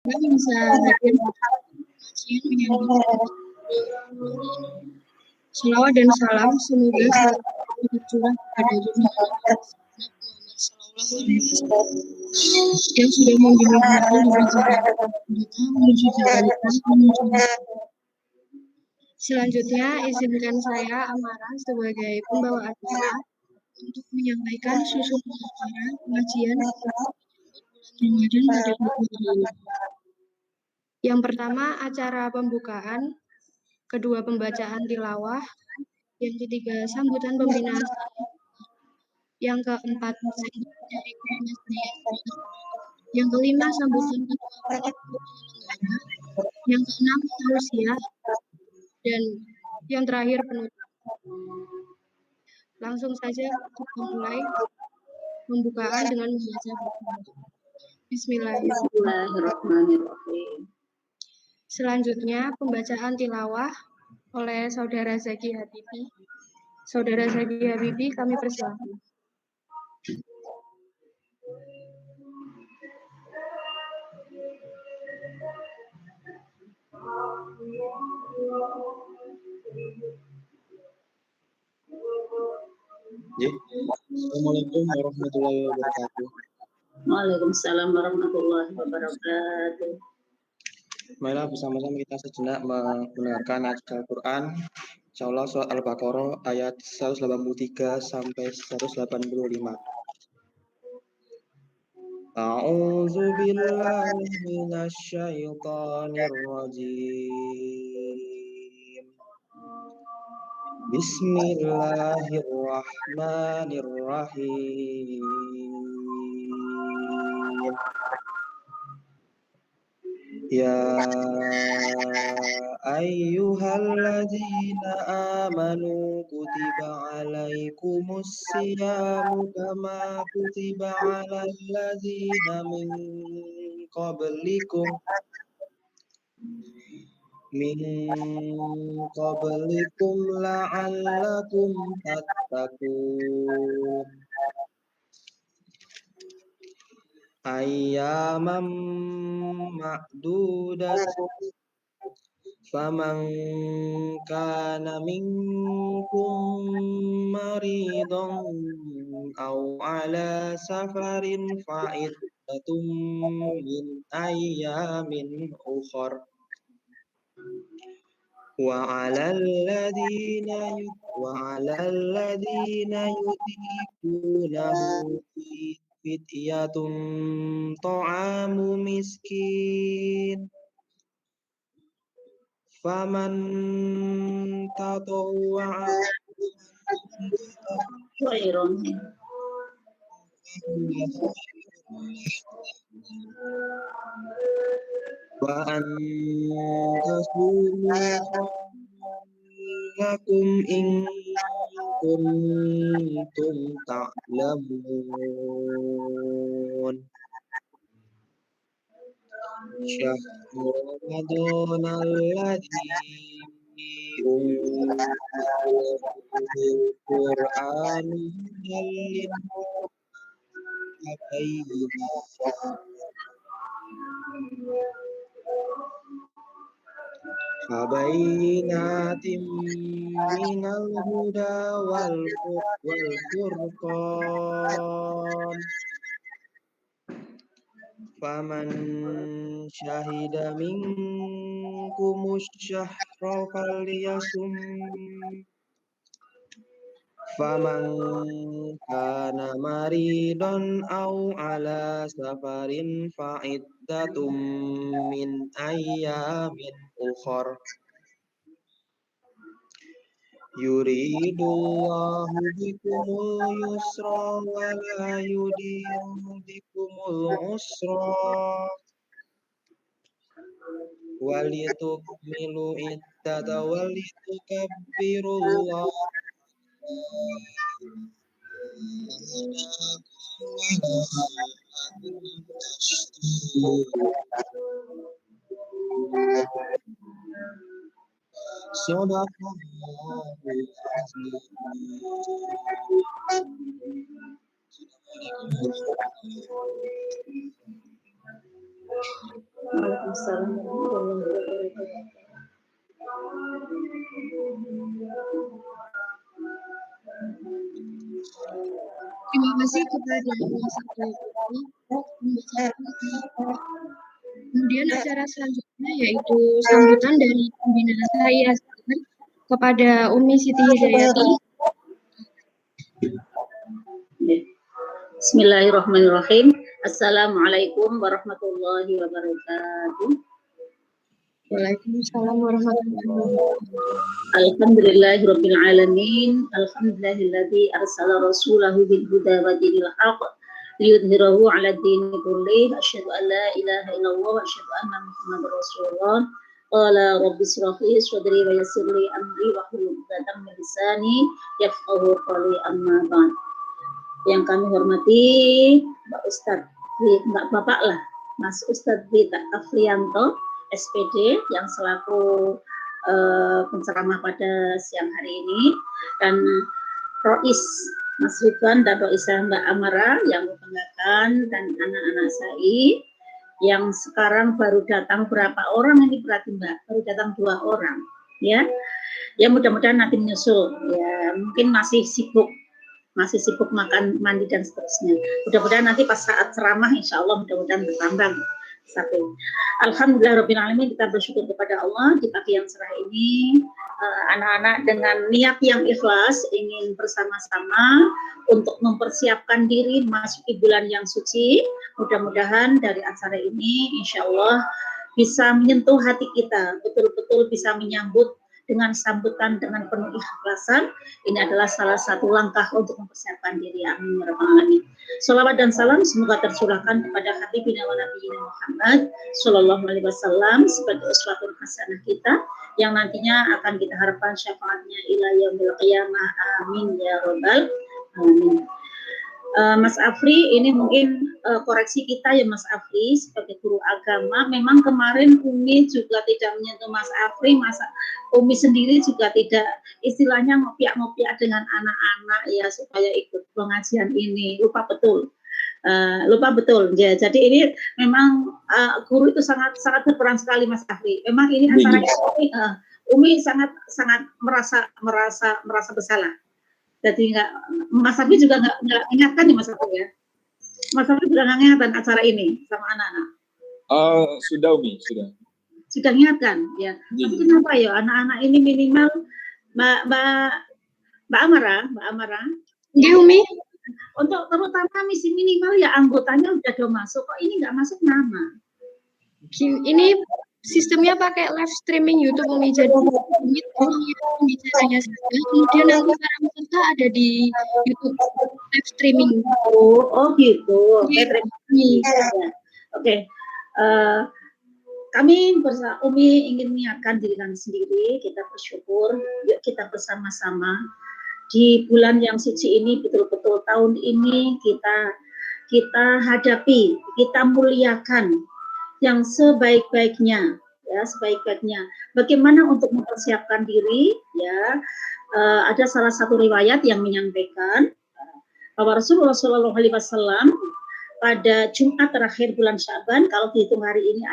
Kami bisa hadir kajian menyambut selawat dan salam semoga selalu tercurah pada junjungan Muhammad Sallallahu Alaihi Wasallam yang sudah membimbing kita di perjalanan kita menuju kebaikan menuju. Selanjutnya izinkan saya Amara sebagai pembawa acara untuk menyampaikan susunan acara pengajian Ramadan pada pagi hari ini. Yang pertama acara pembukaan, kedua pembacaan tilawah, yang ketiga sambutan pembina, yang keempat sambutan dari gurunya saya, yang kelima sambutan ketua penyelenggara, yang keenam tausiah, dan yang terakhir penutup. Langsung saja kita mulai pembukaan dengan membaca Bismillahirrahmanirrahim. Selanjutnya pembacaan tilawah oleh Saudara Zaki Habibi. Saudara Zaki Habibi, kami persilakan. Assalamualaikum warahmatullahi wabarakatuh. Waalaikumsalam warahmatullahi wabarakatuh. Marilah bersama-sama kita sejenak mendengarkan ayat Al-Quran. Insyaallah surat Al-Baqarah ayat 183 sampai 185. A'udzu billahi minasy syaithanir rajim. Bismillahirrahmanirrahim. Ya ayyuhalladzina amanu kutiba alaikumus siyamu kama kutiba alal ladzina min qablikum la'allakum tattaqun. Ayyaman ma'dudat faman kana minkum maridan aw ala safarin fa'iddatun min ayyamin ukhra wa 'alal ladzina yutiqunahu fidyatun ta'amu miskin faman tatawwa'a khairan wa an tasumu lakum in kuntum ta'lamun. Syahrul Ramadan alladzi unzilal Qur'an fabayyinatin minal huda wal furqan faman syahida minkumus syahra falyasum faman kana maridan aw ala safarin fa'iddatum min ayyamin ukhra yuridullahu bikumul yusra wa la yuridu bikumul usra walitukmilu iddata walitukabbirullaha Waalaikumsalam warahmatullahi wabarakatuh. Terima kasih kepada Mas Abdul pembacaan. Kemudian acara selanjutnya yaitu sambutan dari pembina saya kepada Umi Siti Hidayati. Bismillahirrahmanirrahim. Assalamualaikum warahmatullahi wabarakatuh. Waalaikumsalam warahmatullahi wabarakatuh. Alhamdulillahirabbil alamin. Alhamdulillahilladzi arsala rasulahu bil huda wa dinil haqq liyudhhirahu 'ala ad-dini kullih. Asyhadu an la ilaha illallah wa asyhadu anna Muhammadar Rasulullah. Qala rabbi shrah li sadri wa yassir li amri wa hlul 'uqdatam min lisani yafqahu qawli, amma ba'd. Yang kami hormati Mbak Ustadz, Mbak Bapak lah, Mas Ustadz Rita Afrianto, SPD, yang selaku penceramah pada siang hari ini, dan Rois Mas Ridwan dan Roisah Mbak Amara yang membanggakan, dan anak-anak saya yang sekarang baru datang berapa orang ini, berarti Mbak baru datang 2 orang, ya mudah-mudahan nanti menyusul, ya mungkin masih sibuk makan, mandi dan seterusnya. Mudah-mudahan nanti pas saat ceramah insya Allah mudah-mudahan bertambah. Alhamdulillahirabbil alamin, kita bersyukur kepada Allah di pagi yang cerah ini, anak-anak dengan niat yang ikhlas ingin bersama-sama untuk mempersiapkan diri memasuki bulan yang suci. Mudah-mudahan dari acara ini insya Allah bisa menyentuh hati kita, betul-betul bisa menyambut dengan sambutan dengan penuh ikhlasan. Ini adalah salah satu langkah untuk mempersiapkan diri. Amin ya rabbal alamin. Shalawat dan salam semoga tercurahkan kepada Habibina wa Nabiyina Muhammad sallallahu alaihi wasallam sebagai uswatun hasanah kita yang nantinya akan kita harapkan syafaatnya ila yaumil qiyamah. Amin ya rabbal alamin. Mas Afri, ini mungkin koreksi kita ya Mas Afri sebagai guru agama. Memang kemarin Umi juga tidak menyentuh Mas Afri, Umi sendiri juga tidak istilahnya ngopiak-ngopiak dengan anak-anak ya supaya ikut pengajian ini. Lupa betul ya. Jadi ini memang guru itu sangat berperan sekali Mas Afri. Memang ini acara Umi sangat merasa bersalah. Jadi Mas Afri juga nggak ingatkan ya Mas Afri ya. Mas Afri sudah nggak ingatkan acara ini sama anak-anak. Sudah Umi, sudah ingatkan ya. Tapi kenapa ya anak-anak ini minimal Mbak Amara. Iya Umi. Untuk terutama misi minimal ya anggotanya udah masuk, kok ini nggak masuk nama. Ini sistemnya pakai live streaming YouTube Umi, jadi ini pembicaranya saja, kemudian nanti para peserta ada di YouTube live streaming. Oh gitu. Oke. Kami Umi ingin mengingatkan diri kami sendiri, kita bersyukur, yuk kita bersama-sama di bulan yang suci ini, betul-betul tahun ini kita hadapi, kita muliakan yang sebaik-baiknya, ya sebaik-baiknya. Bagaimana untuk mempersiapkan diri? Ya, ada salah satu riwayat yang menyampaikan bahwa Rasulullah SAW pada Jumat terakhir bulan Syaban, kalau dihitung hari ini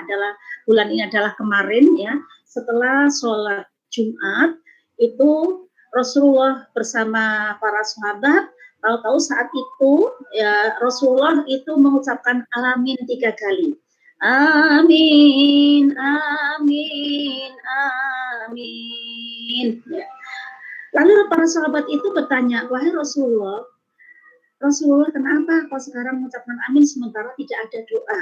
bulan ini adalah kemarin ya, setelah sholat Jumat itu Rasulullah bersama para sahabat, tahu-tahu saat itu ya Rasulullah itu mengucapkan amin 3 kali. Amin, amin, amin. Ya. Lalu para sahabat itu bertanya, wahai Rasulullah, kenapa kau sekarang mengucapkan amin sementara tidak ada doa?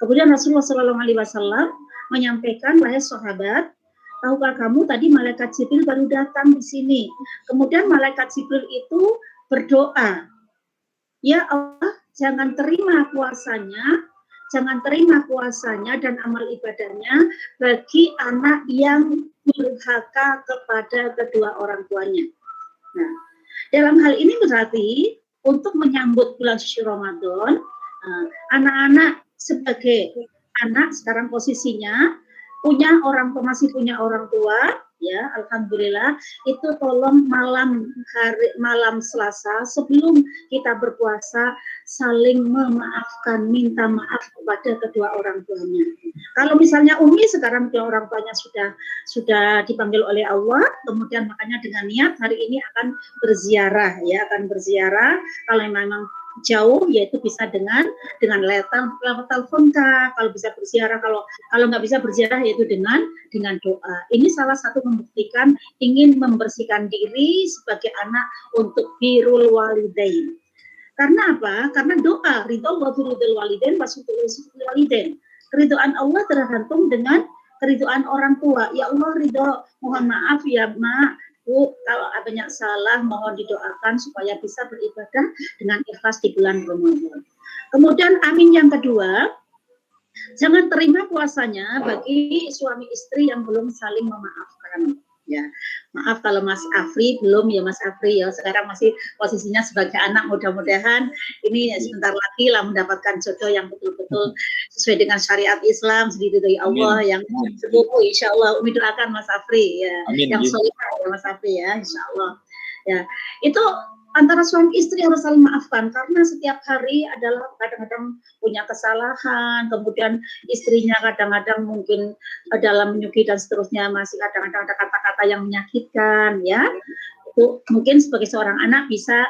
Kemudian Rasulullah SAW menyampaikan, wahai sahabat, tahukah kamu tadi malaikat Jibril baru datang di sini. Kemudian malaikat Jibril itu berdoa, ya Allah, jangan terima puasanya dan amal ibadahnya bagi anak yang durhaka kepada kedua orang tuanya. Nah, dalam hal ini berarti untuk menyambut bulan suci Ramadan, anak-anak sebagai anak sekarang posisinya masih punya orang tua, ya, alhamdulillah itu tolong malam Selasa sebelum kita berpuasa saling memaafkan, minta maaf kepada kedua orang tuanya. Kalau misalnya Umi sekarang kedua orang tuanya sudah dipanggil oleh Allah, kemudian makanya dengan niat hari ini akan berziarah, ya, akan berziarah. Kalau memang jauh, yaitu bisa dengan lewat telepon kah, kalau bisa berziarah, kalau nggak bisa berziarah yaitu dengan doa. Ini salah satu membuktikan ingin membersihkan diri sebagai anak untuk birrul walidain. Karena apa? Karena doa ridho wa birrul walidain wasutul walidain. Keridhaan Allah tergantung dengan keridhaan orang tua. Ya Allah ridho, mohon maaf ya Mak, Bu, kalau banyak salah mohon didoakan supaya bisa beribadah dengan ikhlas di bulan Ramadan. Kemudian amin yang kedua, jangan terima puasanya bagi suami istri yang belum saling memaafkan. Ya, maaf kalau Mas Afri belum, ya Mas Afri ya, sekarang masih posisinya sebagai anak, mudah-mudahan ini sebentar lagi lah mendapatkan jodoh yang betul-betul sesuai dengan syariat Islam, sedikit dari Allah, yang sepupu, insya Allah. Umi doakan Mas Afri ya, amin, yang solihah ya Mas Afri ya, insya Allah. Ya, itu antara suami istri harus saling maafkan, karena setiap hari adalah kadang-kadang punya kesalahan, kemudian istrinya kadang-kadang mungkin dalam menyugi dan seterusnya masih kadang-kadang ada kata-kata yang menyakitkan, ya. Itu mungkin sebagai seorang anak bisa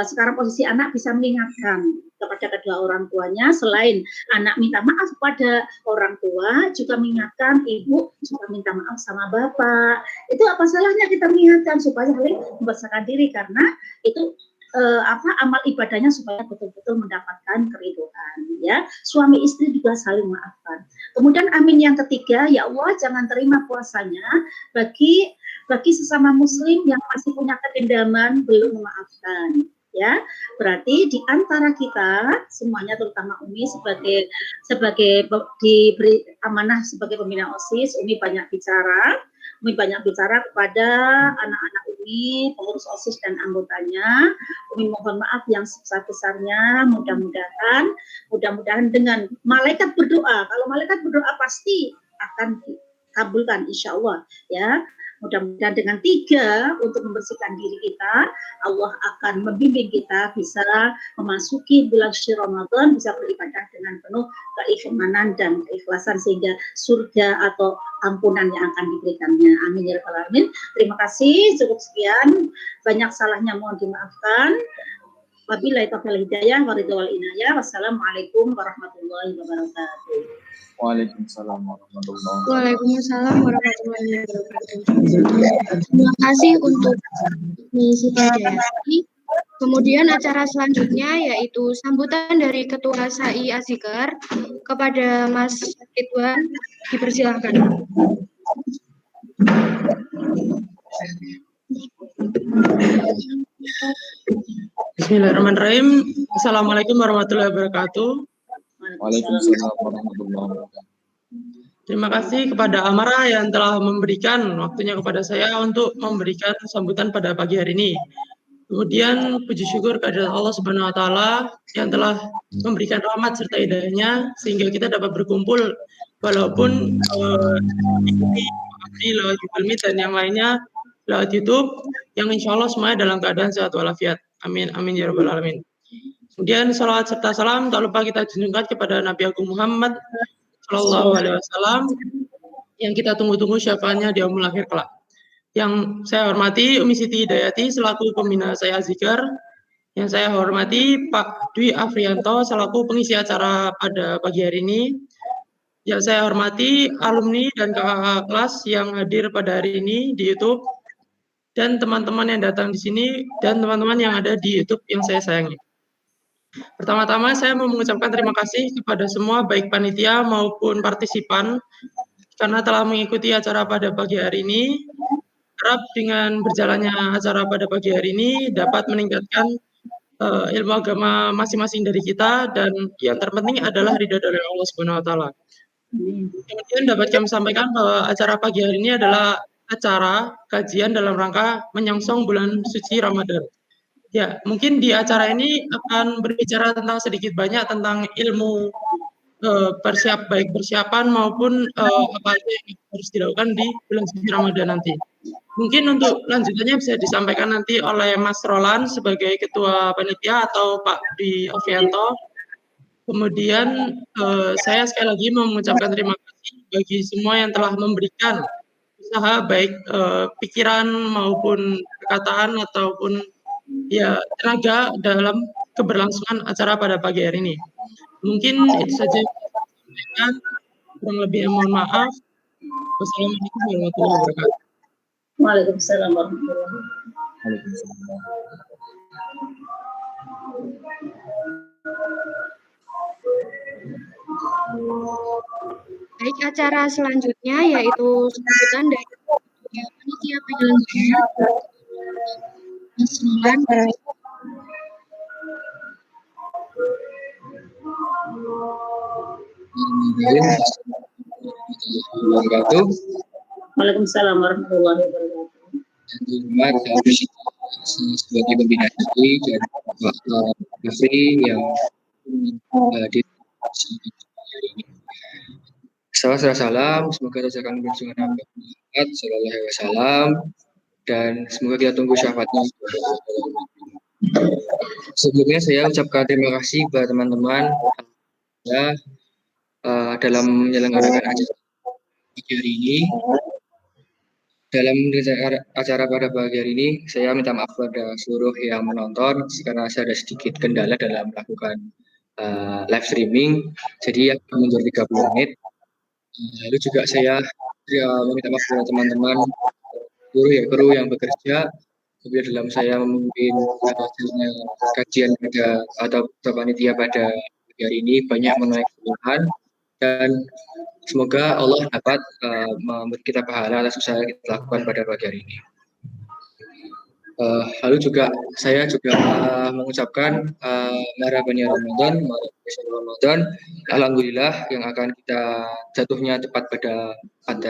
sekarang posisi anak bisa mengingatkan kepada kedua orang tuanya, selain anak minta maaf kepada orang tua, juga mengingatkan ibu juga minta maaf sama bapak. Itu apa salahnya kita mengingatkan supaya saling membesarkan diri, karena itu amal ibadahnya supaya betul-betul mendapatkan keridhaan, ya. Suami istri juga saling maafkan. Kemudian amin yang ketiga, ya Allah jangan terima puasanya bagi sesama muslim yang masih punya kedendaman belum memaafkan, ya. Berarti di antara kita semuanya, terutama Umi sebagai diberi amanah sebagai pembina OSIS, Umi banyak bicara kepada anak-anak Umi, pengurus OSIS dan anggotanya. Umi mohon maaf yang sebesar-besarnya, mudah-mudahan dengan malaikat berdoa, kalau malaikat berdoa pasti akan dikabulkan insya Allah, ya. Mudah-mudahan dengan 3 untuk membersihkan diri kita, Allah akan membimbing kita bisa memasuki bulan suci Ramadan, bisa beribadah dengan penuh keimanan dan keikhlasan, sehingga surga atau ampunan yang akan diberikannya. Amin ya rabbal alamin. Terima kasih, cukup sekian. Banyak salahnya mohon dimaafkan. Wabillahi taufiq hidayah wa ridha wal inayah. Wassalamualaikum warahmatullahi wabarakatuh. Waalaikumsalam warahmatullahi wabarakatuh. Waalaikumsalam warahmatullahi wabarakatuh. Terima kasih untuk Siti Hidayati. Kemudian acara selanjutnya yaitu sambutan dari Ketua SAI Azikar kepada Mas Ridwan, dipersilahkan. Bismillahirrahmanirrahim. Assalamualaikum warahmatullahi wabarakatuh. Waalaikumsalam warahmatullahi wabarakatuh. Terima kasih kepada Amara yang telah memberikan waktunya kepada saya untuk memberikan sambutan pada pagi hari ini. Kemudian puji syukur kepada Allah Subhanahu wa taala yang telah memberikan rahmat serta hidayahnya sehingga kita dapat berkumpul walaupun di lewat Google Meet dan yang lainnya lewat YouTube, yang insya Allah semuanya dalam keadaan sehat walafiat. Amin, amin ya rabbal alamin. Kemudian salawat serta salam tak lupa kita junjungkan kepada Nabi Agung Muhammad Sallallahu Alaihi Wasallam yang kita tunggu-tunggu syafaatnya di yaumul akhir kelak. Yang saya hormati Umi Siti Hidayati selaku pembina SAI Azikar, yang saya hormati Pak Dwi Afrianto selaku pengisi acara pada pagi hari ini, yang saya hormati alumni dan kakak kelas yang hadir pada hari ini di YouTube, dan teman-teman yang datang di sini dan teman-teman yang ada di YouTube yang saya sayangi. Pertama-tama saya mau mengucapkan terima kasih kepada semua baik panitia maupun partisipan karena telah mengikuti acara pada pagi hari ini. Harap dengan berjalannya acara pada pagi hari ini dapat meningkatkan ilmu agama masing-masing dari kita, dan yang terpenting adalah ridha dari Allah Subhanahu wa taala. Kemudian dapat kami sampaikan bahwa acara pagi hari ini adalah acara kajian dalam rangka menyongsong bulan suci Ramadan. Ya, mungkin di acara ini akan berbicara tentang sedikit banyak tentang ilmu baik persiapan maupun apa aja yang harus dilakukan di bulan suci Ramadan nanti. Mungkin untuk lanjutannya bisa disampaikan nanti oleh Mas Roland sebagai Ketua Panitia atau Pak Dwi Ovianto. Kemudian saya sekali lagi mengucapkan terima kasih bagi semua yang telah memberikan usaha baik pikiran maupun perkataan ataupun ya tenaga dalam keberlangsungan acara pada pagi hari ini. Mungkin itu saja yang saya sampaikan. Kurang lebih mohon maaf. Wassalamualaikum warahmatullahi wabarakatuh. Waalaikumsalam warahmatullahi wabarakatuh. Waalaikumsalam. Baik, acara selanjutnya yaitu sambutan dari panitia penyelenggara Mas Roland. Wabarakatuh. Waalaikumsalam warahmatullahi wabarakatuh. Terima kasih sebagai pembina ini dan Pak Jafri yang di hari ini. Salam, semoga terjaga keberlangsungan Nabi Muhammad Sallallahu Alaihi Wasallam dan semoga kita tunggu syafaatnya. Sebelumnya saya ucapkan terima kasih kepada teman-teman ya dalam menyelenggarakan acara hari ini. Dalam acara pada pagi hari ini, saya minta maaf pada seluruh yang menonton karena saya ada sedikit kendala dalam melakukan live streaming, jadi akan mundur 30 menit. Lalu juga saya meminta maaf kepada teman-teman kru yang bekerja, kemudian dalam saya memimpin kajian pada atau panitia pada pagi hari ini banyak menuai kesalahan dan semoga Allah dapat memberi kita pahala atas usaha yang kita lakukan pada pagi hari ini. Lalu juga saya mengucapkan marhaban ya Ramadan, alhamdulillah yang akan kita jatuhnya tepat pada 4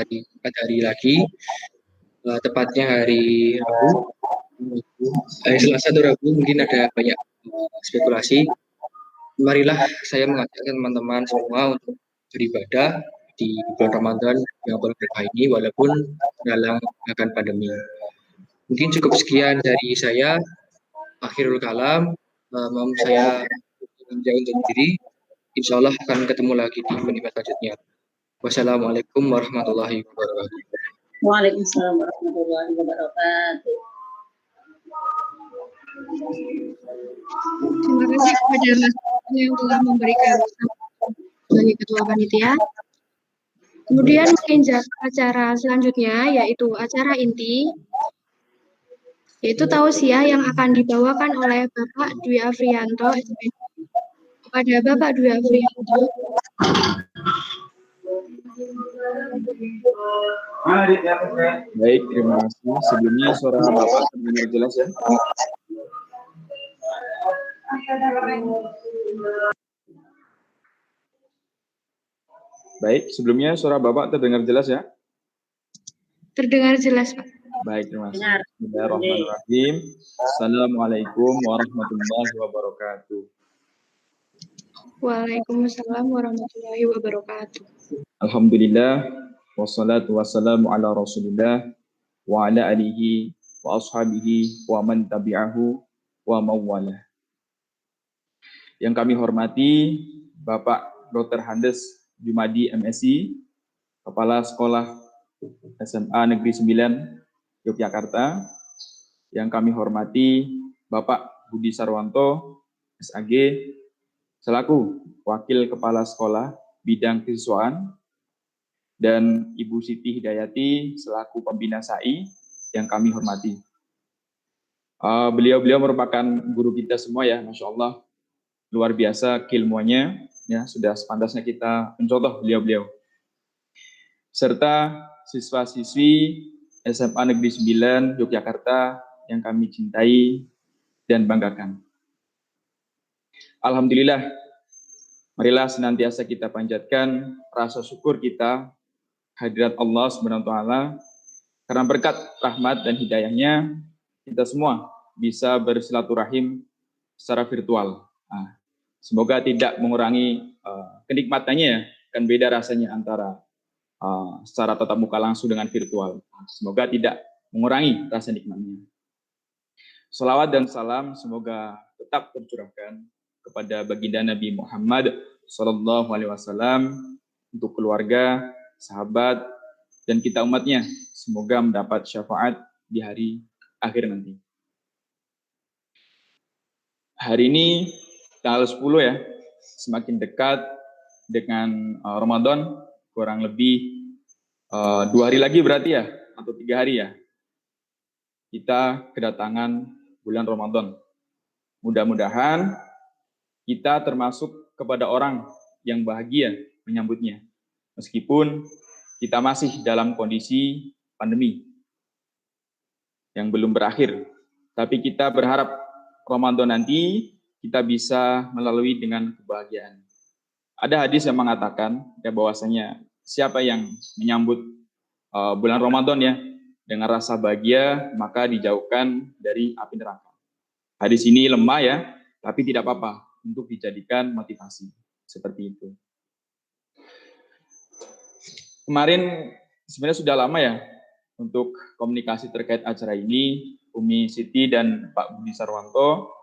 hari lagi, tepatnya hari Rabu. Selasa atau Rabu mungkin ada banyak spekulasi. Marilah saya mengajak teman-teman semua untuk beribadah di bulan Ramadan yang berkah ini walaupun dalam akan pandemi. Mungkin cukup sekian dari saya. Akhirul kalam, saya undur diri. Insya Allah akan ketemu lagi di event selanjutnya. Wassalamualaikum warahmatullahi wabarakatuh. Waalaikumsalam warahmatullahi wabarakatuh. Terima kasih kepada Mas yang telah memberikan sebagai Ketua Panitia. Kemudian acara selanjutnya yaitu acara inti, yaitu tausiah yang akan dibawakan oleh Bapak Dwi Afrianto. Kepada Bapak Dwi Afrianto. Baik, terima kasih. Sebelumnya suara Bapak terdengar jelas ya? Baik, sebelumnya suara Bapak terdengar jelas ya? Terdengar jelas, Pak. Baik, terima kasih. Bismillahirrahmanirrahim. Assalamualaikum warahmatullahi wabarakatuh. Waalaikumsalam warahmatullahi wabarakatuh. Alhamdulillah, wassalatu wassalamu ala rasulillah, wa ala alihi, wa ashabihi, wa man tabi'ahu, wa mawalah. Yang kami hormati Bapak Dr. Handes Jumadi MSI, Kepala Sekolah SMA Negeri 9 Yogyakarta. Yang kami hormati Bapak Budi Sarwanto SAG, selaku Wakil Kepala Sekolah Bidang Kesiswaan, dan Ibu Siti Hidayati selaku Pembina SAI yang kami hormati. Beliau merupakan guru kita semua ya, Masya Allah. Luar biasa keilmuannya, ya sudah sepantasnya kita mencontoh beliau. Serta siswa-siswi SMA Negeri 9 Yogyakarta yang kami cintai dan banggakan. Alhamdulillah, marilah senantiasa kita panjatkan rasa syukur kita hadirat Allah SWT karena berkat rahmat dan hidayahnya kita semua bisa bersilaturahim secara virtual. Semoga tidak mengurangi kenikmatannya ya. Kan beda rasanya antara secara tatap muka langsung dengan virtual. Semoga tidak mengurangi rasa nikmatnya. Salawat dan salam semoga tetap tercurahkan kepada baginda Nabi Muhammad SAW untuk keluarga, sahabat, dan kita umatnya. Semoga mendapat syafaat di hari akhir nanti. Hari ini tanggal 10 ya, semakin dekat dengan Ramadan, kurang lebih 2 hari lagi berarti ya, atau 3 hari ya. Kita kedatangan bulan Ramadan. Mudah-mudahan kita termasuk kepada orang yang bahagia menyambutnya. Meskipun kita masih dalam kondisi pandemi yang belum berakhir. Tapi kita berharap Ramadan nanti kita bisa melalui dengan kebahagiaan. Ada hadis yang mengatakan ya bahwasanya siapa yang menyambut bulan Ramadan ya dengan rasa bahagia, maka dijauhkan dari api neraka. Hadis ini lemah ya, tapi tidak apa-apa untuk dijadikan motivasi. Seperti itu. Kemarin sebenarnya sudah lama ya untuk komunikasi terkait acara ini, Umi Siti dan Pak Budi Sarwanto.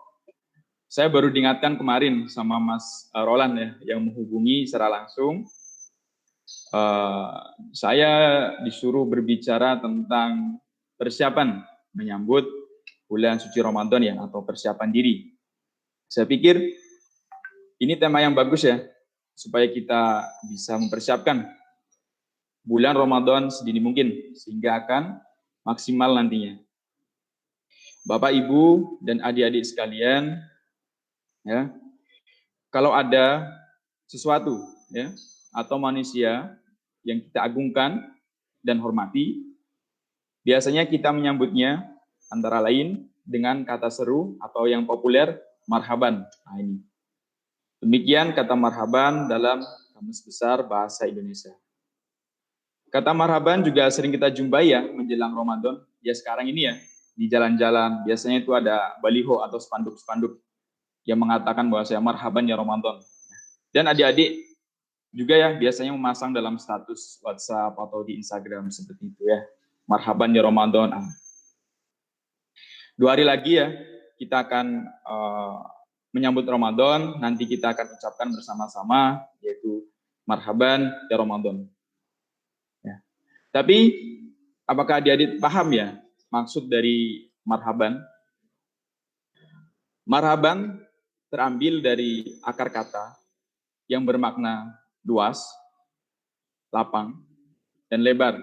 Saya baru diingatkan kemarin sama Mas Roland ya, yang menghubungi secara langsung. Saya disuruh berbicara tentang persiapan menyambut bulan suci Ramadan ya, atau persiapan diri. Saya pikir ini tema yang bagus ya, supaya kita bisa mempersiapkan bulan Ramadan sedini mungkin, sehingga akan maksimal nantinya. Bapak, Ibu, dan adik-adik sekalian, ya, kalau ada sesuatu ya, atau manusia yang kita agungkan dan hormati, biasanya kita menyambutnya antara lain dengan kata seru atau yang populer, marhaban. Nah, ini. Demikian kata marhaban dalam Kamus Besar Bahasa Indonesia. Kata marhaban juga sering kita jumpai ya menjelang Ramadan. Ya sekarang ini ya, di jalan-jalan biasanya itu ada baliho atau spanduk-spanduk yang mengatakan bahwa saya marhaban ya Ramadan. Dan adik-adik juga ya biasanya memasang dalam status WhatsApp atau di Instagram seperti itu ya. Marhaban ya Ramadan. 2 hari lagi ya kita akan menyambut Ramadan. Nanti kita akan ucapkan bersama-sama yaitu marhaban ya Ramadan. Ya. Tapi apakah adik-adik paham ya maksud dari marhaban? Marhaban terambil dari akar kata yang bermakna luas, lapang, dan lebar.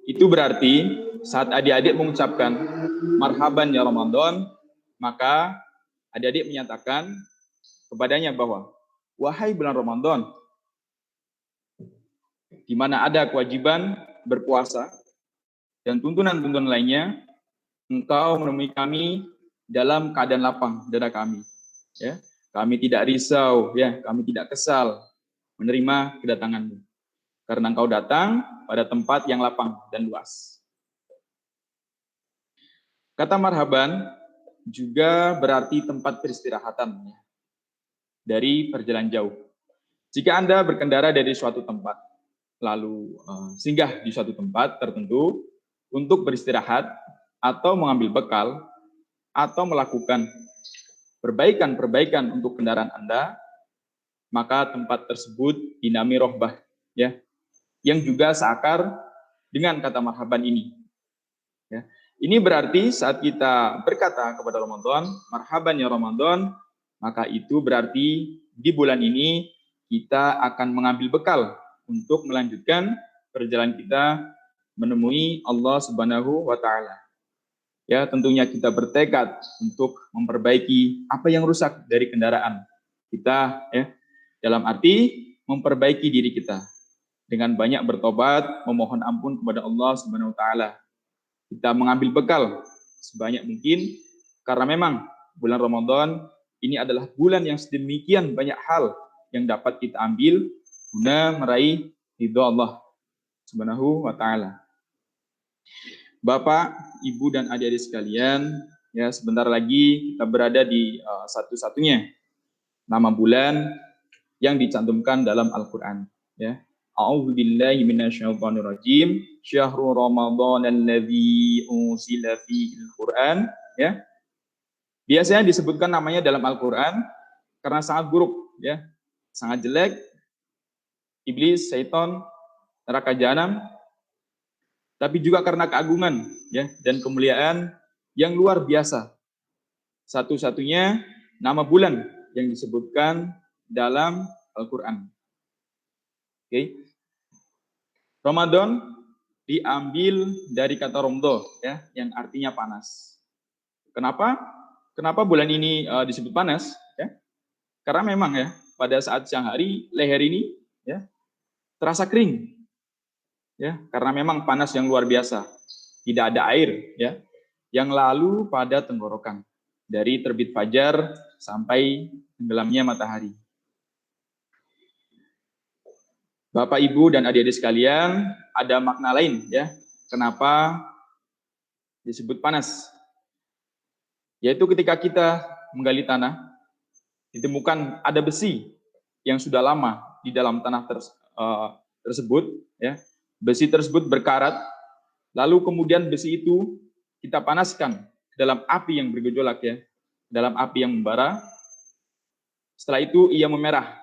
Itu berarti saat adik-adik mengucapkan marhaban ya Ramadan, maka adik-adik menyatakan kepadanya bahwa wahai bulan Ramadan, di mana ada kewajiban berpuasa dan tuntunan-tuntunan lainnya, engkau menemui kami dalam keadaan lapang dada kami. Ya, kami tidak risau, ya, kami tidak kesal menerima kedatanganmu. Karena engkau datang pada tempat yang lapang dan luas. Kata marhaban juga berarti tempat peristirahatan ya, dari perjalanan jauh. Jika Anda berkendara dari suatu tempat, lalu singgah di suatu tempat tertentu untuk beristirahat atau mengambil bekal atau melakukan perbaikan-perbaikan untuk kendaraan Anda, maka tempat tersebut dinamai rohbah, ya, yang juga seakar dengan kata marhaban ini. Ya. Ini berarti saat kita berkata kepada Ramadan, marhaban ya Ramadan, maka itu berarti di bulan ini kita akan mengambil bekal untuk melanjutkan perjalanan kita menemui Allah Subhanahu wa Ta'ala. Ya, tentunya kita bertekad untuk memperbaiki apa yang rusak dari kendaraan kita, ya. Dalam arti memperbaiki diri kita dengan banyak bertobat, memohon ampun kepada Allah Subhanahu wa Ta'ala. Kita mengambil bekal sebanyak mungkin karena memang bulan Ramadan ini adalah bulan yang sedemikian banyak hal yang dapat kita ambil guna meraih ridho Allah Subhanahu wa Ta'ala. Bapak, Ibu, dan adik-adik sekalian, ya sebentar lagi kita berada di satu-satunya nama bulan yang dicantumkan dalam Al-Qur'an, ya. A'udzubillahi minasyaitonirrajim. Syahrul Ramadan alladzi unzila fihil Qur'an, ya. Biasanya disebutkan namanya dalam Al-Qur'an karena sangat buruk, ya. Sangat jelek. Iblis, syaitan, neraka jahanam, tapi juga karena keagungan, ya, dan kemuliaan yang luar biasa. Satu-satunya nama bulan yang disebutkan dalam Al-Qur'an. Oke. Ramadan diambil dari kata romdo, ya, yang artinya panas. Kenapa? Kenapa bulan ini disebut panas? Ya? Karena memang, ya, pada saat siang hari leher ini, ya, terasa kering, ya, karena memang panas yang luar biasa. Tidak ada air, ya, yang lalu pada tenggorokan dari terbit fajar sampai tenggelamnya matahari. Bapak, Ibu, dan adik-adik sekalian, ada makna lain, ya, kenapa disebut panas. Yaitu ketika kita menggali tanah, ditemukan ada besi yang sudah lama di dalam tanah tersebut, ya. Besi tersebut berkarat, lalu kemudian besi itu kita panaskan dalam api yang bergejolak, ya, dalam api yang membara. Setelah itu ia memerah,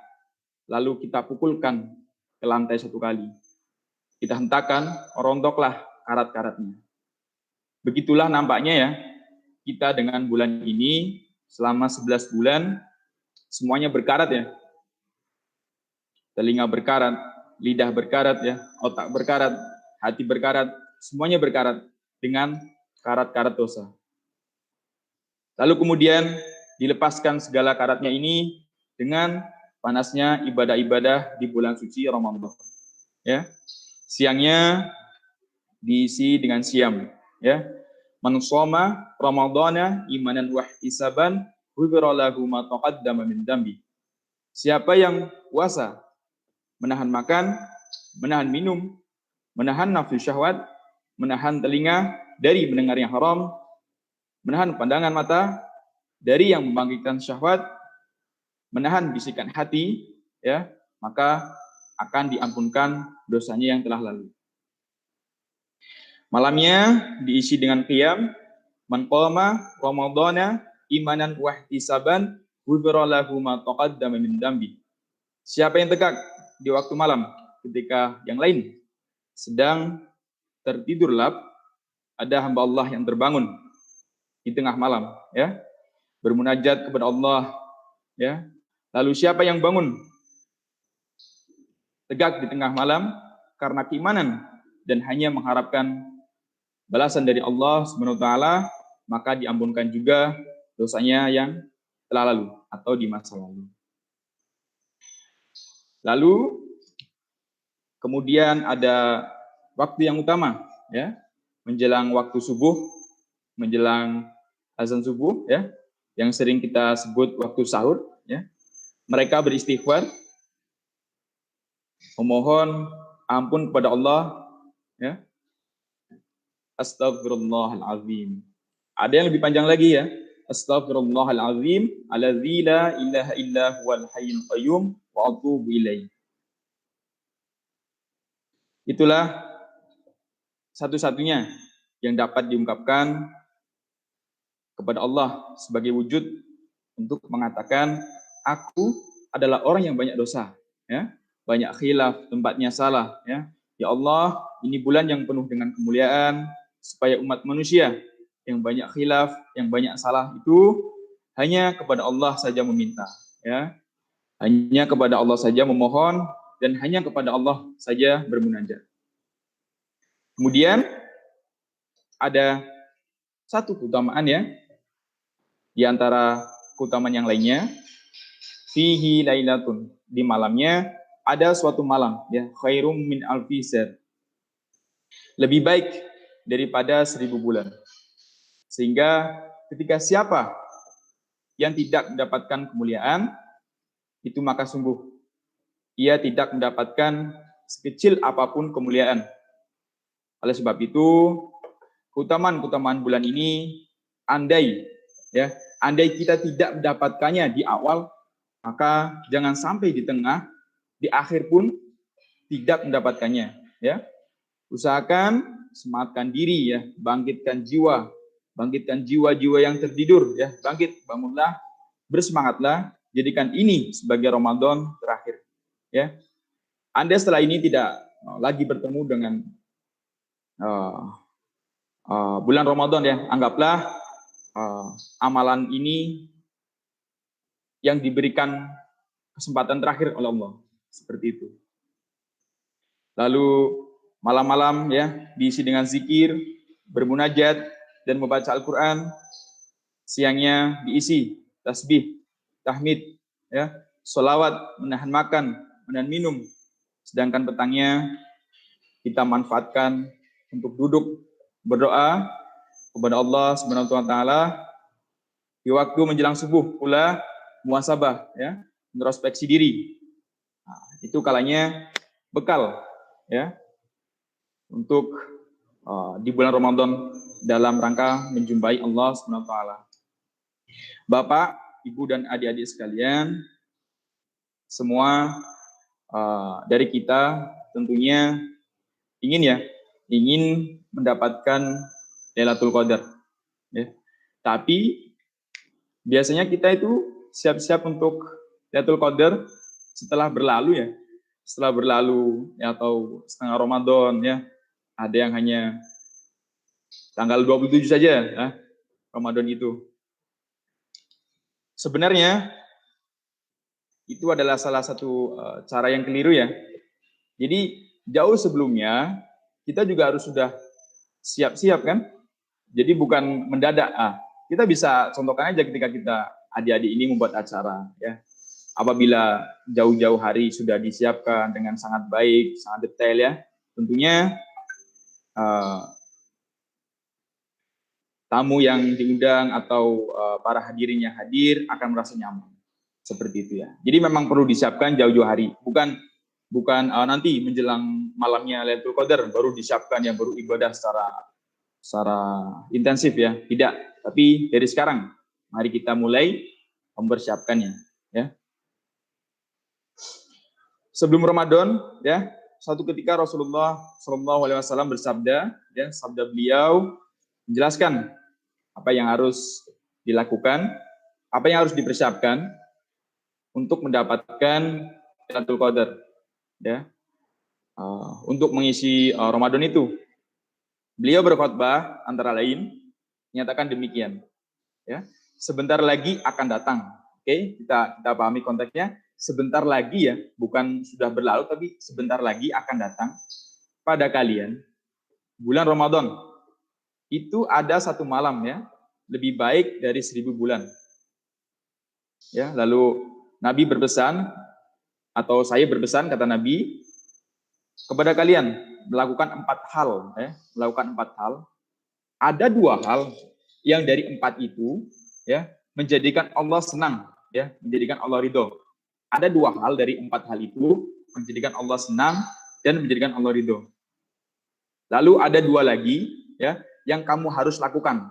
lalu kita pukulkan ke lantai 1 kali. Kita hentakan, rontoklah karat-karatnya. Begitulah nampaknya, ya, kita dengan bulan ini selama 11 bulan semuanya berkarat, ya. Telinga berkarat, lidah berkarat, ya, otak berkarat, hati berkarat, semuanya berkarat dengan karat-karat dosa. Lalu kemudian dilepaskan segala karatnya ini dengan panasnya ibadah-ibadah di bulan suci Ramadan. Ya. Siangnya diisi dengan siam, ya. Man shoma Ramadana imanan wa ihtisaban ghufira lahu ma taqaddama min dambi. Siapa yang puasa, menahan makan, menahan minum, menahan nafsu syahwat, menahan telinga dari mendengar yang haram, menahan pandangan mata dari yang membangkitkan syahwat, menahan bisikan hati, ya, maka akan diampunkan dosanya yang telah lalu. Malamnya diisi dengan qiyam, man qama ramadhana imanan wa ihtisaban ghufira lahu ma taqaddama min dambi. Siapa yang tegak di waktu malam ketika yang lain sedang tertidur lap, ada hamba Allah yang terbangun di tengah malam, ya, bermunajat kepada Allah, ya. Lalu siapa yang bangun tegak di tengah malam karena keimanan dan hanya mengharapkan balasan dari Allah Subhanahu wa taala, maka diampunkan juga dosanya yang telah lalu atau di masa lalu. Lalu kemudian ada waktu yang utama, ya, menjelang waktu subuh, menjelang azan subuh, ya, yang sering kita sebut waktu sahur, ya. Mereka beristighfar, memohon ampun kepada Allah, ya. Astaghfirullahalazim. Ada yang lebih panjang lagi, ya. Astaghfirullahalazim alladzi la ilaha illa huwal hayyul qayyum wa atubu ilaihi. Itulah satu-satunya yang dapat diungkapkan kepada Allah sebagai wujud untuk mengatakan aku adalah orang yang banyak dosa, ya. Banyak khilaf, tempatnya salah, ya. Ya Allah, ini bulan yang penuh dengan kemuliaan, supaya umat manusia yang banyak khilaf, yang banyak salah itu hanya kepada Allah saja meminta, ya. Hanya kepada Allah saja memohon dan hanya kepada Allah saja bermunajat. Kemudian ada satu keutamaan, ya, di antara keutamaan yang lainnya, fihi lailatun, di malamnya ada suatu malam, ya, khairum min alfi syahr, lebih baik daripada 1000 bulan. Sehingga ketika siapa yang tidak mendapatkan kemuliaan, itu maka sungguh ia tidak mendapatkan sekecil apapun kemuliaan. Oleh sebab itu, keutamaan-keutamaan bulan ini andai, ya, andai kita tidak mendapatkannya di awal, Maka jangan sampai di tengah, di akhir pun tidak mendapatkannya, ya. Usahakan semangatkan diri, ya, bangkitkan jiwa-jiwa yang tertidur, ya, bangkit, bangunlah, bersemangatlah, jadikan ini sebagai Ramadan terakhir, ya. Anda setelah ini tidak lagi bertemu dengan bulan Ramadan, ya, anggaplah amalan ini yang diberikan kesempatan terakhir oleh Allah, seperti itu. Lalu malam-malam, ya, diisi dengan zikir, bermunajat dan membaca Al-Qur'an. Siangnya diisi tasbih, tahmid, ya, sholawat, menahan makan, menahan minum. Sedangkan petangnya kita manfaatkan untuk duduk berdoa kepada Allah Subhanahu wa taala. Di waktu menjelang subuh pula muhasabah, ya, introspeksi diri. Nah, itu kalanya bekal, ya, untuk di bulan Ramadan dalam rangka menjumpai Allah Subhanahu wa taala. Bapak, Ibu dan adik-adik sekalian, semua dari kita tentunya ingin mendapatkan Lailatul Qadar, ya. Tapi biasanya kita itu siap-siap untuk Lailatul Qadar setelah berlalu, ya. Setelah berlalu, ya, atau setengah Ramadan, ya. Ada yang hanya tanggal 27 saja, ya, Ramadan itu. Sebenarnya itu adalah salah satu cara yang keliru, ya. Jadi jauh sebelumnya kita juga harus sudah siap-siap, kan? Jadi bukan mendadak. Kita bisa contohkan aja ketika kita adik-adik ini membuat acara, ya. Apabila jauh-jauh hari sudah disiapkan dengan sangat baik, sangat detail, ya, tentunya tamu yang diundang atau para hadirin yang hadir akan merasa nyaman, seperti itu, ya. Jadi memang perlu disiapkan jauh-jauh hari, bukan nanti menjelang malamnya Lailatul Qadar baru disiapkan, yang baru ibadah secara intensif, ya. Tidak, tapi dari sekarang mari kita mulai mempersiapkannya, ya. Sebelum Ramadan, ya, suatu ketika Rasulullah SAW bersabda, ya, sabda beliau menjelaskan apa yang harus dilakukan, apa yang harus dipersiapkan untuk mendapatkan Lailatul Qadar, ya, untuk mengisi Ramadan itu. Beliau berkhutbah antara lain menyatakan demikian, ya, sebentar lagi akan datang. Oke, kita pahami konteksnya. Sebentar lagi, ya, bukan sudah berlalu, tapi sebentar lagi akan datang pada kalian bulan Ramadan. Itu ada satu malam, ya, lebih baik dari 1000 bulan. Ya, lalu Nabi berpesan, atau saya berpesan, kata Nabi, kepada kalian melakukan 4 hal, ya, melakukan 4 hal. Ada 2 hal yang dari 4 itu, ya, menjadikan Allah senang, ya, menjadikan Allah ridho. Ada 2 hal dari 4 hal itu menjadikan Allah senang dan menjadikan Allah ridho. Lalu ada 2 lagi, ya, yang kamu harus lakukan,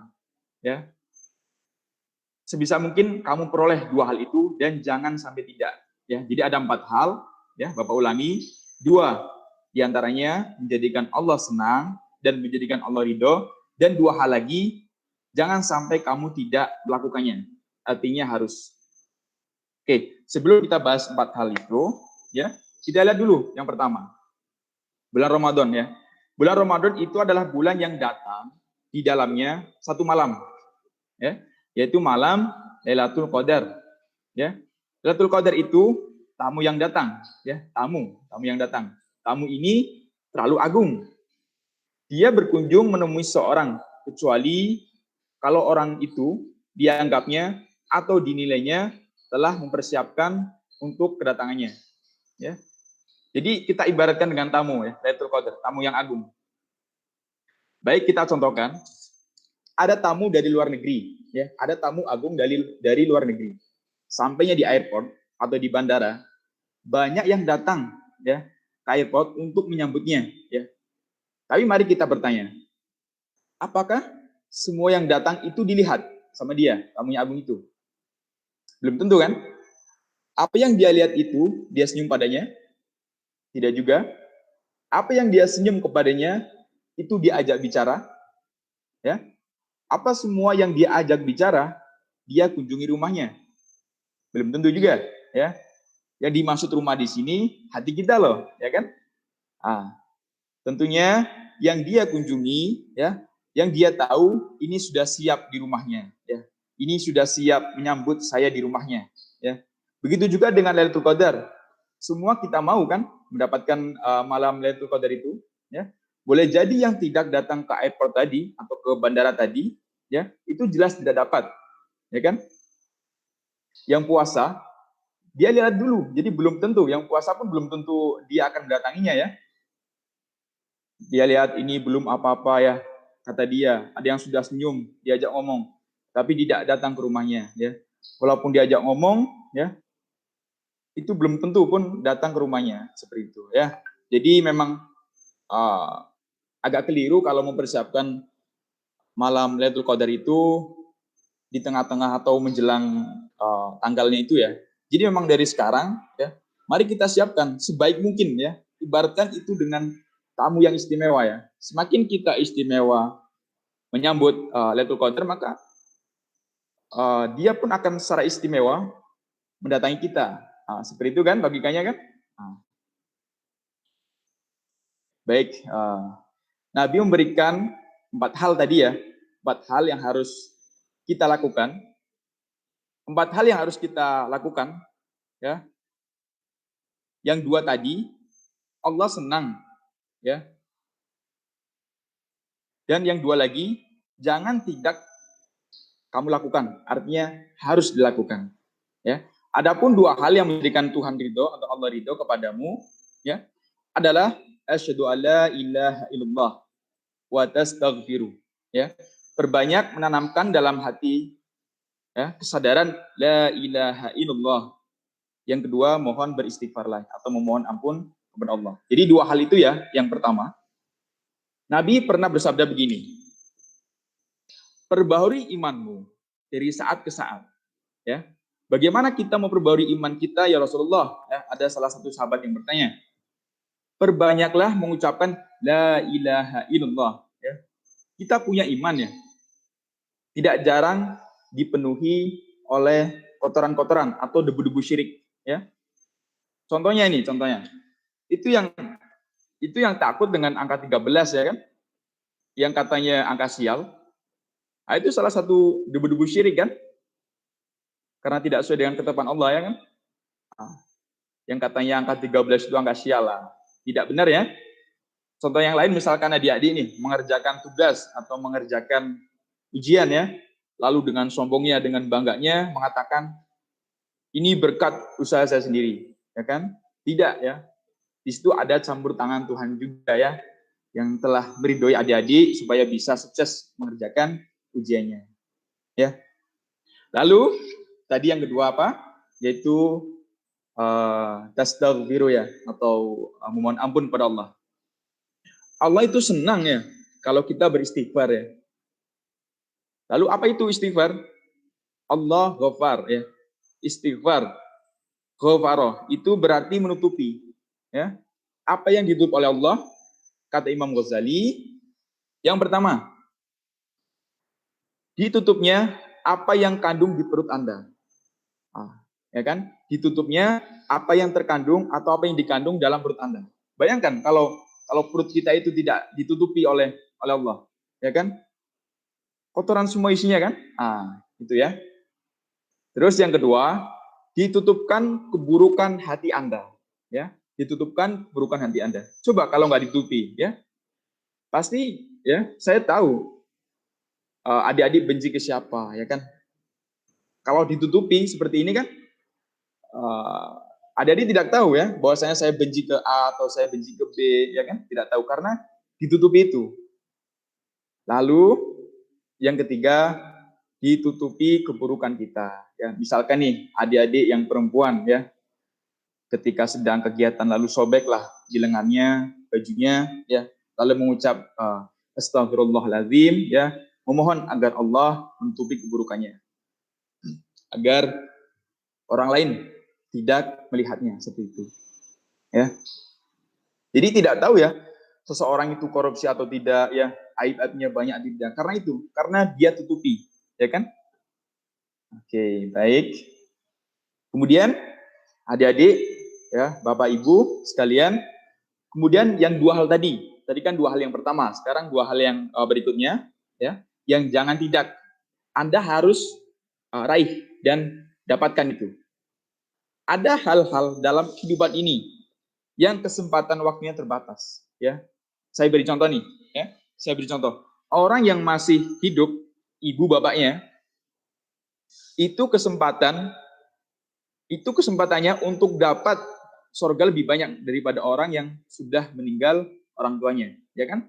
ya. Sebisa mungkin kamu peroleh 2 hal itu dan jangan sampai tidak, ya. Jadi ada 4 hal, ya, Bapak ulangi. 2 diantaranya menjadikan Allah senang dan menjadikan Allah ridho, dan 2 hal lagi jangan sampai kamu tidak melakukannya. Artinya harus. Oke, sebelum kita bahas 4 hal itu, ya, kita lihat dulu yang pertama. Bulan Ramadan, ya. Bulan Ramadan itu adalah bulan yang datang di dalamnya 1 malam, ya, yaitu malam Lailatul Qadar, ya. Lailatul Qadar itu tamu yang datang, ya, tamu yang datang. Tamu ini terlalu agung. Dia berkunjung menemui seorang, kecuali kalau orang itu dianggapnya atau dinilainya telah mempersiapkan untuk kedatangannya, ya. Jadi kita ibaratkan dengan tamu, ya, Lailatul Qadar, tamu yang agung. Baik, kita contohkan, ada tamu dari luar negeri, ya, ada tamu agung dari luar negeri. Sampainya di airport atau di bandara, banyak yang datang, ya, ke airport untuk menyambutnya, ya. Tapi mari kita bertanya, apakah semua yang datang itu dilihat sama dia, tamunya agung itu? Belum tentu, kan? Apa yang dia lihat itu, dia senyum padanya? Tidak juga. Apa yang dia senyum kepadanya, itu dia ajak bicara? Ya. Apa semua yang dia ajak bicara, dia kunjungi rumahnya? Belum tentu juga, ya. Yang dimaksud rumah di sini hati kita loh, ya kan? Tentunya yang dia kunjungi, ya, yang dia tahu ini sudah siap di rumahnya, ya. Ini sudah siap menyambut saya di rumahnya, ya. Begitu juga dengan Lailatul Qadar. Semua kita mau kan mendapatkan malam Lailatul Qadar itu, ya. Boleh jadi yang tidak datang ke airport tadi atau ke bandara tadi, ya, itu jelas tidak dapat, ya kan? Yang puasa dia lihat dulu, jadi belum tentu, yang puasa pun belum tentu dia akan mendatanginya, ya. Dia lihat ini belum apa-apa, ya, kata dia. Ada yang sudah senyum, diajak ngomong, tapi tidak datang ke rumahnya, ya. Walaupun diajak ngomong, ya, itu belum tentu pun datang ke rumahnya, seperti itu, ya. Jadi memang agak keliru kalau mempersiapkan malam Lailatul Qadar itu di tengah-tengah atau menjelang tanggalnya itu, ya. Jadi memang dari sekarang, ya, mari kita siapkan sebaik mungkin, ya. Ibaratkan itu dengan tamu yang istimewa, ya. Semakin kita istimewa menyambut Lailatul Qadar, maka dia pun akan secara istimewa mendatangi kita. Seperti itu kan logikanya kan? Baik, Nabi memberikan 4 hal tadi, ya. 4 hal yang harus kita lakukan. 4 hal yang harus kita lakukan, ya. Yang 2 tadi Allah senang, ya. Dan yang 2 lagi jangan tidak kamu lakukan, artinya harus dilakukan, ya. Adapun 2 hal yang memberikan Tuhan ridho atau Allah ridho kepadamu, ya, adalah asyhadu alla ilaha illallah wa tastaghfiru, ya. Perbanyak menanamkan dalam hati, ya, kesadaran la ilaha illallah. Yang kedua, mohon beristighfarlah atau memohon ampun kepada Allah. Jadi 2 hal itu, ya. Yang pertama, Nabi pernah bersabda begini, perbaharui imanmu dari saat ke saat, ya. Bagaimana kita memperbarui iman kita, ya Rasulullah? Ya, ada salah satu sahabat yang bertanya, perbanyaklah mengucapkan la ilaha illallah, ya. Kita punya iman, ya, tidak jarang dipenuhi oleh kotoran-kotoran atau debu-debu syirik, ya. Contohnya ini, contohnya. Itu yang takut dengan angka 13, ya kan? Yang katanya angka sial. Nah, itu salah satu debu-debu syirik kan? Karena tidak sesuai dengan ketetapan Allah, ya kan? Yang katanya angka 13 itu angka sial lah. Tidak benar, ya. Contoh yang lain misalkan adik-adik nih mengerjakan tugas atau mengerjakan ujian, ya. Lalu dengan sombongnya, dengan bangganya mengatakan ini berkat usaha saya sendiri, ya kan? Tidak, ya. Di situ ada campur tangan Tuhan juga, ya, yang telah meridhoi adik-adik supaya bisa sukses mengerjakan ujiannya, ya. Lalu tadi yang kedua apa? Yaitu tastaghfiru, ya, atau memohon ampun pada Allah. Allah itu senang, ya, kalau kita beristighfar, ya. Lalu apa itu istighfar? Allah ghafar, ya. Istighfar, ghafaroh, itu berarti menutupi, ya. Apa yang ditutup oleh Allah, kata Imam Ghazali, yang pertama, ditutupnya apa yang kandung di perut Anda. Ya kan? Ditutupnya apa yang terkandung atau apa yang dikandung dalam perut Anda. Bayangkan kalau perut kita itu tidak ditutupi oleh Allah, ya kan? Kotoran semua isinya kan? Itu, ya. Terus yang kedua, ditutupkan keburukan hati Anda, ya. Ditutupkan keburukan hati Anda. Coba kalau nggak ditutupi, ya. Pasti, ya, saya tahu adik-adik benci ke siapa, ya kan? Kalau ditutupi seperti ini kan, adik-adik tidak tahu, ya, bahwasanya saya benci ke A atau saya benci ke B, ya kan? Tidak tahu karena ditutupi itu. Lalu yang ketiga, ditutupi keburukan kita, ya. Misalkan nih adik-adik yang perempuan, ya, ketika sedang kegiatan lalu sobeklah di lengannya bajunya, ya, lalu mengucap astagfirullahaladzim, ya, memohon agar Allah menutupi keburukannya, agar orang lain tidak melihatnya seperti itu. Ya. Jadi tidak tahu ya seseorang itu korupsi atau tidak, ya aib-aibnya banyak atau tidak. Karena itu, karena dia tutupi, ya kan? Oke, baik. Kemudian adik-adik, ya Bapak Ibu sekalian, kemudian yang dua hal tadi kan dua hal yang pertama, sekarang dua hal yang berikutnya, ya, yang jangan tidak Anda harus raih dan dapatkan itu. Ada hal-hal dalam kehidupan ini yang kesempatan waktunya terbatas, ya. Saya beri contoh nih, ya. Saya beri contoh. Orang yang masih hidup, ibu bapaknya, itu kesempatannya untuk dapat surga lebih banyak daripada orang yang sudah meninggal orang tuanya, ya kan?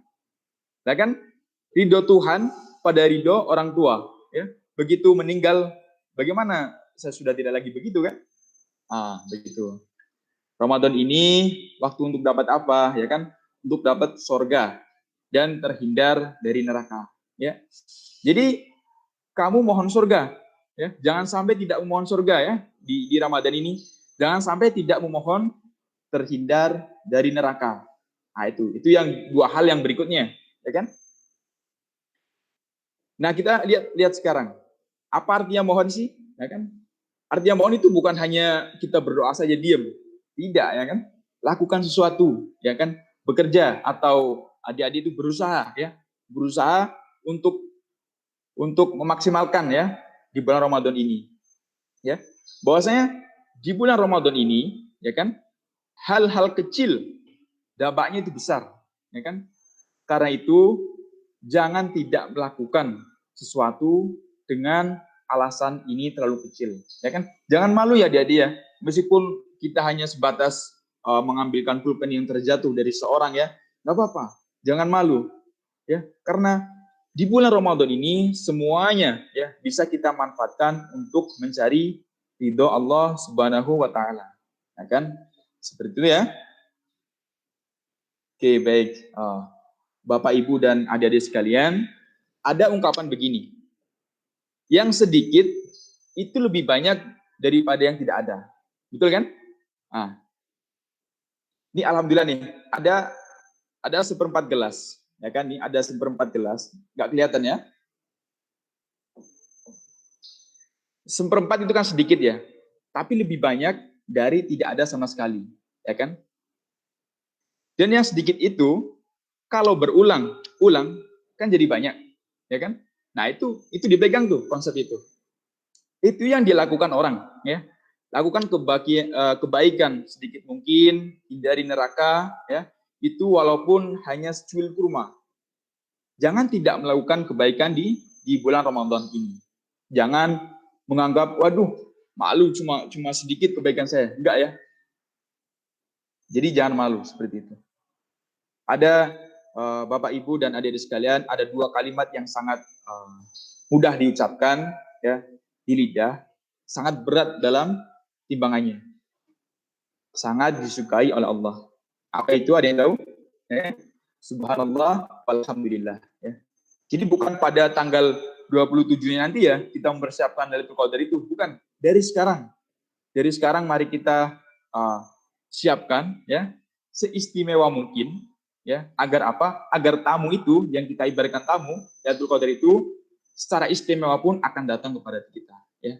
Nah kan, ridho Tuhan pada ridho orang tua, ya. Begitu meninggal, bagaimana? Saya sudah tidak lagi begitu kan? Begitu. Ramadan ini waktu untuk dapat apa, ya kan? Untuk dapat surga dan terhindar dari neraka, ya. Jadi kamu mohon surga, ya. Jangan sampai tidak memohon surga, ya, di Ramadan ini. Jangan sampai tidak memohon terhindar dari neraka. Nah, itu yang dua hal yang berikutnya, ya kan? Nah, kita lihat sekarang. Apa artinya mohon sih, ya kan? Artinya mohon itu bukan hanya kita berdoa saja diam. Tidak, ya kan? Lakukan sesuatu, ya kan? Bekerja atau adik-adik itu berusaha, ya. Berusaha untuk memaksimalkan, ya, di bulan Ramadan ini. Ya. Bahwasanya di bulan Ramadan ini, ya kan? Hal-hal kecil dampaknya itu besar, ya kan? Karena itu jangan tidak melakukan sesuatu dengan alasan ini terlalu kecil, ya kan? Jangan malu ya adik-adik ya, meskipun kita hanya sebatas mengambilkan pulpen yang terjatuh dari seorang, ya, nggak apa-apa, jangan malu, ya, karena di bulan Ramadan ini semuanya, ya, bisa kita manfaatkan untuk mencari ridho Allah Subhanahu wa Ta'ala, ya kan? Seperti itu ya. Oke, baik. Bapak, Ibu, dan adik-adik sekalian, ada ungkapan begini. Yang sedikit itu lebih banyak daripada yang tidak ada. Betul kan? Ini alhamdulillah nih, ada seperempat gelas. Ya kan? Nih ada seperempat gelas. Nggak kelihatan ya? Seperempat itu kan sedikit ya. Tapi lebih banyak dari tidak ada sama sekali. Ya kan? Dan yang sedikit itu, kalau berulang kan jadi banyak, ya kan? Nah itu dipegang tuh konsep itu. Itu yang dilakukan orang, ya. Lakukan kebaikan sedikit mungkin, hindari neraka, ya. Itu walaupun hanya secuil kurma. Jangan tidak melakukan kebaikan di bulan Ramadan ini. Jangan menganggap, waduh, malu cuma sedikit kebaikan saya. Enggak ya. Jadi jangan malu seperti itu. Ada Bapak, Ibu, dan adik-adik sekalian, ada dua kalimat yang sangat mudah diucapkan, ya, di lidah, sangat berat dalam timbangannya. Sangat disukai oleh Allah. Apa itu? Ada yang tahu? Subhanallah, alhamdulillah. Ya. Jadi bukan pada tanggal 27-nya nanti ya kita mempersiapkan Lailatul Qadar itu, bukan. Dari sekarang. Dari sekarang mari kita siapkan, ya, seistimewa mungkin. Ya, agar apa? Agar tamu itu yang kita ibaratkan tamu, Lailatul Qadar itu secara istimewa pun akan datang kepada kita, ya.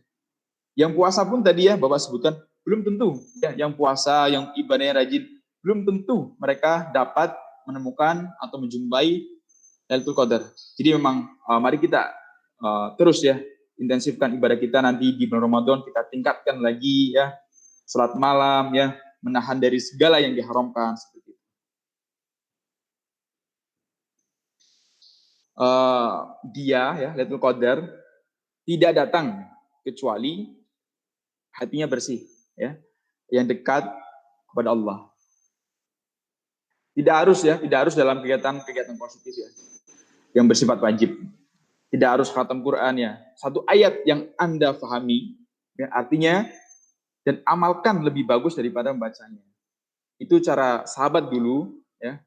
Yang puasa pun tadi ya Bapak sebutkan belum tentu, ya, yang puasa, yang ibadahnya rajin belum tentu mereka dapat menemukan atau menjumpai Lailatul Qadar. Jadi memang mari kita terus ya intensifkan ibadah kita nanti di bulan Ramadan, kita tingkatkan lagi ya salat malam, ya, menahan dari segala yang diharamkan. Dia ya Lailatul Qadar tidak datang kecuali hatinya bersih, ya, yang dekat kepada Allah. Tidak harus dalam kegiatan positif ya, yang bersifat wajib. Tidak harus khatam Quran ya. Satu ayat yang Anda pahami, ya, artinya dan amalkan lebih bagus daripada membacanya. Itu cara sahabat dulu, ya.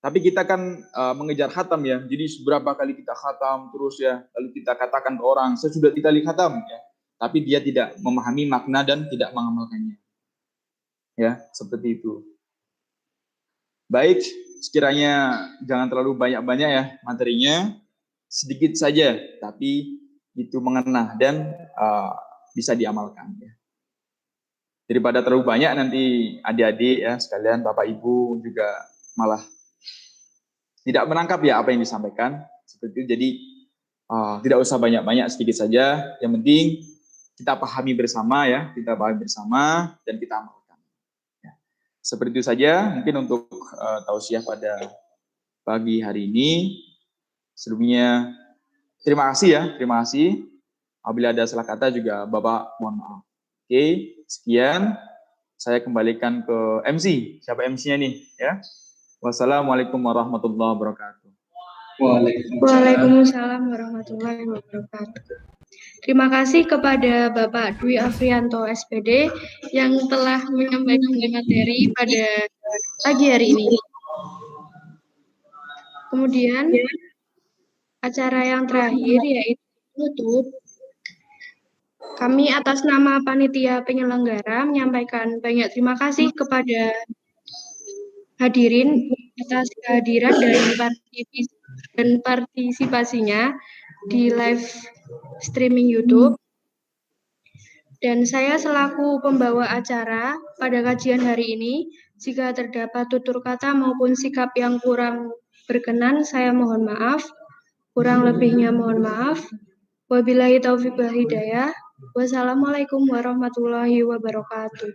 Tapi kita kan mengejar khatam ya. Jadi seberapa kali kita khatam terus ya, lalu kita katakan ke orang, saya sudah 3 kali khatam ya. Tapi dia tidak memahami makna dan tidak mengamalkannya. Ya, seperti itu. Baik, sekiranya jangan terlalu banyak-banyak ya materinya, sedikit saja, tapi itu mengena dan bisa diamalkan. Ya. Daripada terlalu banyak nanti adik-adik ya sekalian, Bapak Ibu juga malah tidak menangkap ya apa yang disampaikan. Seperti itu. Jadi tidak usah banyak-banyak, sedikit saja. Yang penting kita pahami bersama ya, kita pahami bersama dan kita amalkan. Ya. Seperti itu saja mungkin untuk tausiah pada pagi hari ini. Sebelumnya terima kasih ya, terima kasih. Apabila ada salah kata juga Bapak mohon maaf. Oke, sekian. Saya kembalikan ke MC. Siapa MC-nya nih ya? Wassalamualaikum warahmatullahi wabarakatuh. Waalaikumsalam warahmatullahi wabarakatuh. Terima kasih kepada Bapak Dwi Afrianto SPD yang telah menyampaikan materi pada pagi hari ini. Kemudian acara yang terakhir yaitu penutup. Kami atas nama panitia penyelenggara menyampaikan banyak terima kasih kepada hadirin atas kehadiran dan partisipasinya di live streaming YouTube. Dan saya selaku pembawa acara pada kajian hari ini, jika terdapat tutur kata maupun sikap yang kurang berkenan, saya mohon maaf. Kurang lebihnya mohon maaf. Wabillahi taufiq wal hidayah. Wassalamualaikum warahmatullahi wabarakatuh.